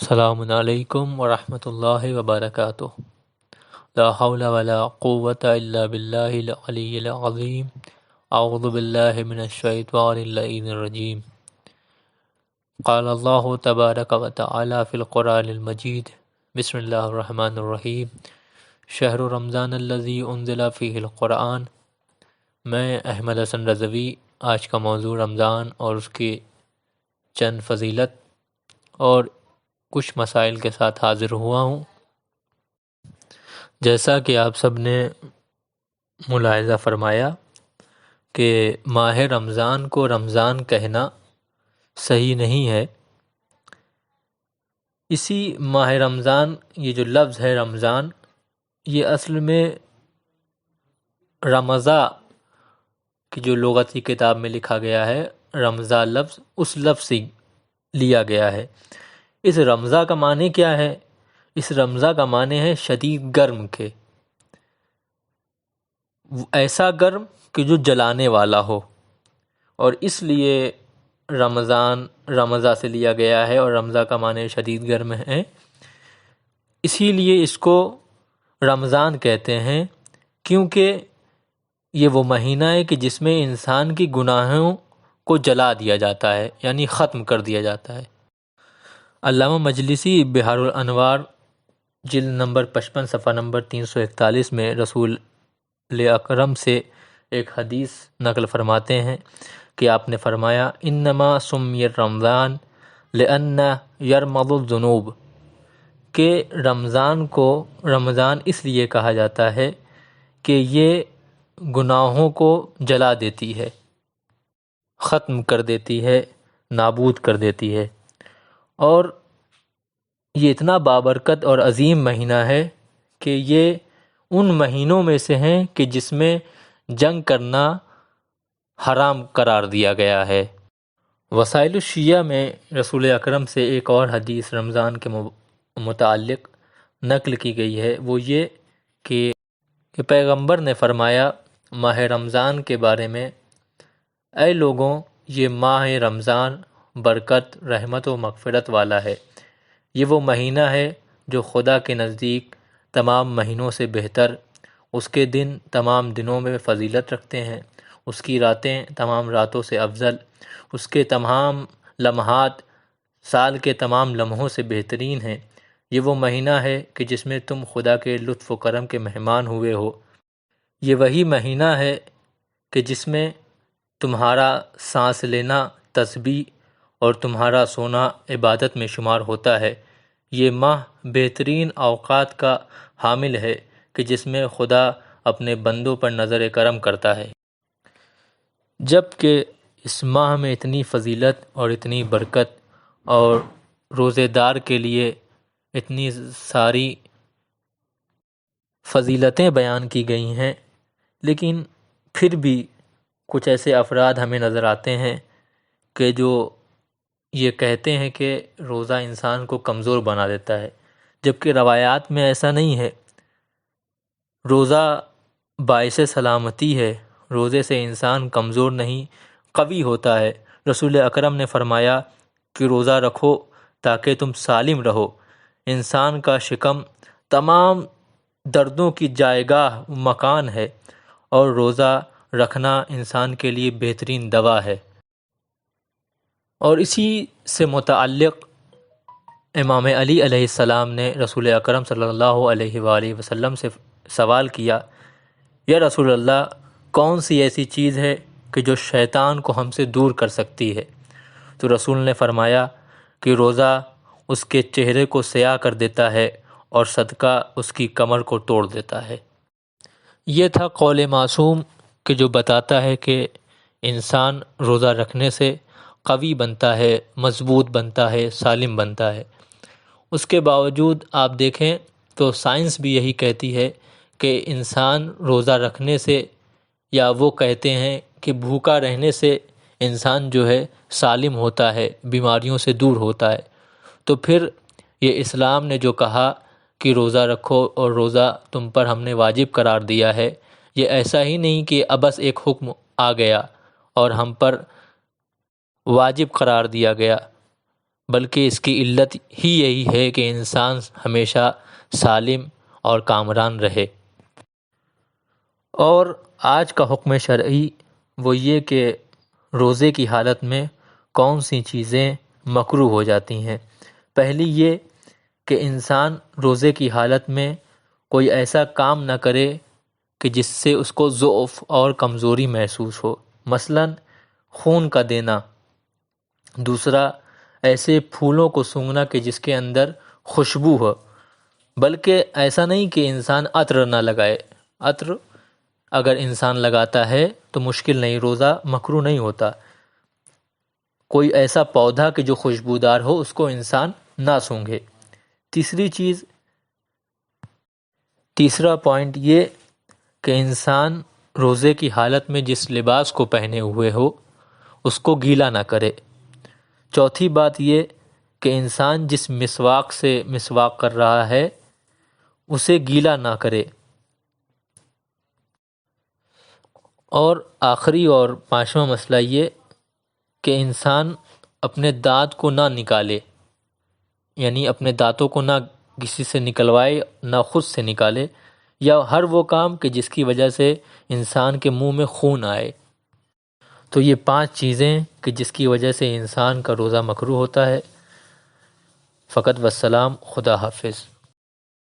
السلام علیکم ورحمۃ اللہ وبرکاتہ۔ لا حول ولا قوة الا باللہ العلی العظیم۔ اعوذ باللہ من الشیطان اللعین الرجیم۔ قال اللہ تبارک و تعالی فی القرآن المجید، بسم اللہ الرحمن الرحیم۔ شہر رمضان الذی انزل فیہ القرآن۔ میں احمد حسن رضوی آج کا موضوع رمضان اور اس کی چند فضیلت اور کچھ مسائل کے ساتھ حاضر ہوا ہوں۔ جیسا کہ آپ سب نے ملاحظہ فرمایا کہ ماہ رمضان کو رمضان کہنا صحیح نہیں ہے۔ اسی ماہ رمضان، یہ جو لفظ ہے رمضان، یہ اصل میں رمضاں کی جو لغتی کتاب میں لکھا گیا ہے، رمضاں لفظ اس لفظ سے لیا گیا ہے۔ اس رمضاں کا معنی کیا ہے؟ اس رمضاں کا معنی ہے شدید گرم کے، ایسا گرم کہ جو جلانے والا ہو، اور اس لیے رمضاں سے لیا گیا ہے، اور رمضاں کا معنی شدید گرم ہے، اسی لیے اس کو رمضان کہتے ہیں، کیونکہ یہ وہ مہینہ ہے کہ جس میں انسان کی گناہوں کو جلا دیا جاتا ہے، یعنی ختم کر دیا جاتا ہے۔ علامہ مجلسی بحار الانوار جلد نمبر 55 صفحہ نمبر 341 میں رسول اکرم سے ایک حدیث نقل فرماتے ہیں کہ آپ نے فرمایا، انما سمی رمضان لأن یرمض الذنوب، کہ رمضان اس لیے کہا جاتا ہے کہ یہ گناہوں کو جلا دیتی ہے، ختم کر دیتی ہے، نابود کر دیتی ہے، اور یہ اتنا بابرکت اور عظیم مہینہ ہے کہ یہ ان مہینوں میں سے ہیں کہ جس میں جنگ کرنا حرام قرار دیا گیا ہے۔ وسائل الشیعہ میں رسول اکرم سے ایک اور حدیث رمضان کے متعلق نقل کی گئی ہے، وہ یہ کہ پیغمبر نے فرمایا ماہ رمضان کے بارے میں، اے لوگوں، یہ ماہ رمضان برکت، رحمت و مغفرت والا ہے۔ یہ وہ مہینہ ہے جو خدا کے نزدیک تمام مہینوں سے بہتر، اس کے دن تمام دنوں میں فضیلت رکھتے ہیں، اس کی راتیں تمام راتوں سے افضل، اس کے تمام لمحات سال کے تمام لمحوں سے بہترین ہیں۔ یہ وہ مہینہ ہے کہ جس میں تم خدا کے لطف و کرم کے مہمان ہوئے ہو۔ یہ وہی مہینہ ہے کہ جس میں تمہارا سانس لینا تسبیح اور تمہارا سونا عبادت میں شمار ہوتا ہے۔ یہ ماہ بہترین اوقات کا حامل ہے کہ جس میں خدا اپنے بندوں پر نظر کرم کرتا ہے۔ جب کہ اس ماہ میں اتنی فضیلت اور اتنی برکت اور روزے دار کے لیے اتنی ساری فضیلتیں بیان کی گئی ہیں، لیکن پھر بھی کچھ ایسے افراد ہمیں نظر آتے ہیں کہ جو یہ کہتے ہیں کہ روزہ انسان کو کمزور بنا دیتا ہے، جبکہ روایات میں ایسا نہیں ہے۔ روزہ باعث سلامتی ہے، روزے سے انسان کمزور نہیں، قوی ہوتا ہے۔ رسول اکرم نے فرمایا کہ روزہ رکھو تاکہ تم سالم رہو۔ انسان کا شکم تمام دردوں کی جائے گاہ مکان ہے، اور روزہ رکھنا انسان کے لیے بہترین دوا ہے۔ اور اسی سے متعلق امام علی علیہ السلام نے رسول اکرم صلی اللہ علیہ وآلہ وسلم سے سوال کیا، یا رسول اللہ، کون سی ایسی چیز ہے کہ جو شیطان کو ہم سے دور کر سکتی ہے؟ تو رسول نے فرمایا کہ روزہ اس کے چہرے کو سیاہ کر دیتا ہے، اور صدقہ اس کی کمر کو توڑ دیتا ہے۔ یہ تھا قول معصوم کہ جو بتاتا ہے کہ انسان روزہ رکھنے سے قوی بنتا ہے، مضبوط بنتا ہے، سالم بنتا ہے۔ اس کے باوجود آپ دیکھیں تو سائنس بھی یہی کہتی ہے کہ انسان روزہ رکھنے سے، یا وہ کہتے ہیں کہ بھوکا رہنے سے انسان جو ہے سالم ہوتا ہے، بیماریوں سے دور ہوتا ہے۔ تو پھر یہ اسلام نے جو کہا کہ روزہ رکھو اور روزہ تم پر ہم نے واجب قرار دیا ہے، یہ ایسا ہی نہیں کہ ابس ایک حکم آ گیا اور ہم پر واجب قرار دیا گیا، بلکہ اس کی علت ہی یہی ہے کہ انسان ہمیشہ سالم اور کامران رہے۔ اور آج کا حکم شرعی وہ یہ کہ روزے کی حالت میں کون سی چیزیں مکروہ ہو جاتی ہیں۔ پہلی یہ کہ انسان روزے کی حالت میں کوئی ایسا کام نہ کرے کہ جس سے اس کو ضعف اور کمزوری محسوس ہو، مثلا خون کا دینا۔ دوسرا، ایسے پھولوں کو سونگھنا کہ جس کے اندر خوشبو ہو، بلکہ ایسا نہیں کہ انسان عطر نہ لگائے۔ عطر اگر انسان لگاتا ہے تو مشکل نہیں، روزہ مکروہ نہیں ہوتا۔ کوئی ایسا پودا کہ جو خوشبودار ہو اس کو انسان نہ سونگھے۔ تیسرا پوائنٹ یہ کہ انسان روزے کی حالت میں جس لباس کو پہنے ہوئے ہو اس کو گیلا نہ کرے۔ چوتھی بات یہ کہ انسان جس مسواک سے مسواک کر رہا ہے اسے گیلا نہ کرے۔ اور آخری اور پانچواں مسئلہ یہ کہ انسان اپنے دانت کو نہ نکالے، یعنی اپنے دانتوں کو نہ کسی سے نکلوائے، نہ خود سے نکالے، یا ہر وہ کام کہ جس کی وجہ سے انسان کے منہ میں خون آئے۔ تو یہ 5 چیزیں کہ جس کی وجہ سے انسان کا روزہ مکروہ ہوتا ہے۔ فقط والسلام، خدا حافظ۔